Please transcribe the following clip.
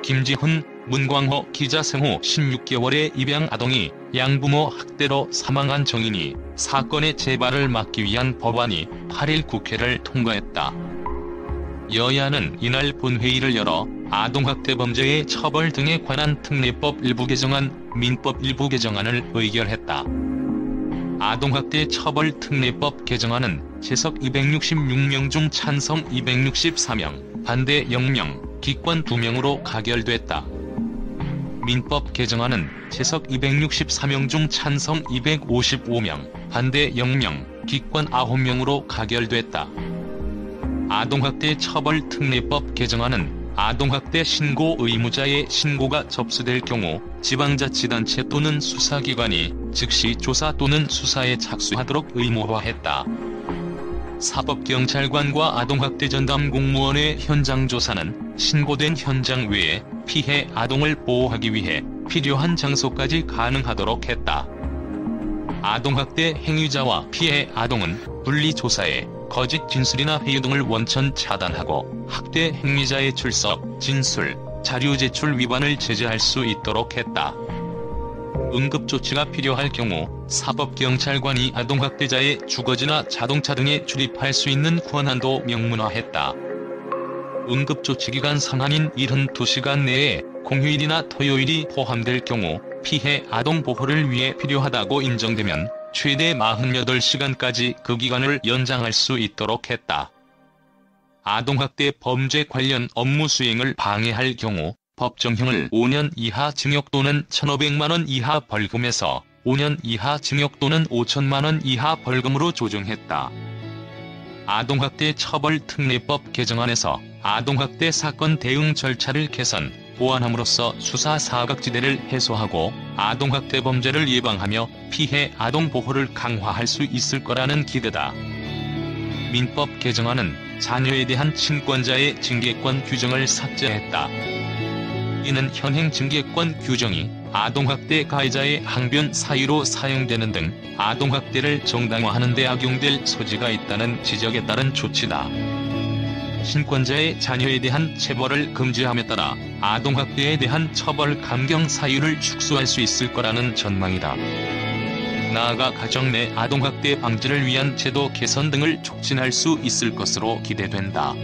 김지훈, 문광호 기자 생후 16개월의 입양 아동이 양부모 학대로 사망한 정인이 사건의 재발을 막기 위한 법안이 8일 국회를 통과했다. 여야는 이날 본회의를 열어 아동학대 범죄의 처벌 등에 관한 특례법 일부 개정안, 민법 일부 개정안을 의결했다. 아동학대 처벌 특례법 개정안은 채석 266명 중 찬성 264명, 반대 0명, 기권 2명으로 가결됐다. 민법 개정안은 채석 264명 중 찬성 255명, 반대 0명, 기권 9명으로 가결됐다. 아동학대 처벌 특례법 개정안은 아동학대 신고 의무자의 신고가 접수될 경우 지방자치단체 또는 수사기관이 즉시 조사 또는 수사에 착수하도록 의무화했다. 사법경찰관과 아동학대 전담 공무원의 현장조사는 신고된 현장 외에 피해 아동을 보호하기 위해 필요한 장소까지 가능하도록 했다. 아동학대 행위자와 피해 아동은 분리조사에 거짓 진술이나 회유 등을 원천 차단하고 학대 행위자의 출석, 진술, 자료 제출 위반을 제재할 수 있도록 했다. 응급조치가 필요할 경우 사법경찰관이 아동학대자의 주거지나 자동차 등에 출입할 수 있는 권한도 명문화했다. 응급조치기간 상한인 72시간 내에 공휴일이나 토요일이 포함될 경우 피해 아동 보호를 위해 필요하다고 인정되면 최대 48시간까지 그 기간을 연장할 수 있도록 했다. 아동학대 범죄 관련 업무 수행을 방해할 경우 법정형을 5년 이하 징역 또는 1,500만 원 이하 벌금에서 5년 이하 징역 또는 5천만 원 이하 벌금으로 조정했다. 아동학대 처벌 특례법 개정안에서 아동학대 사건 대응 절차를 개선, 보완함으로써 수사 사각지대를 해소하고 아동학대 범죄를 예방하며 피해 아동 보호를 강화할 수 있을 거라는 기대다. 민법 개정안은 자녀에 대한 친권자의 징계권 규정을 삭제했다. 이는 현행 징계권 규정이 아동학대 가해자의 항변 사유로 사용되는 등 아동학대를 정당화하는 데 악용될 소지가 있다는 지적에 따른 조치다. 신권자의 자녀에 대한 체벌을 금지함에 따라 아동학대에 대한 처벌 감경 사유를 축소할 수 있을 거라는 전망이다. 나아가 가정 내 아동학대 방지를 위한 제도 개선 등을 촉진할 수 있을 것으로 기대된다.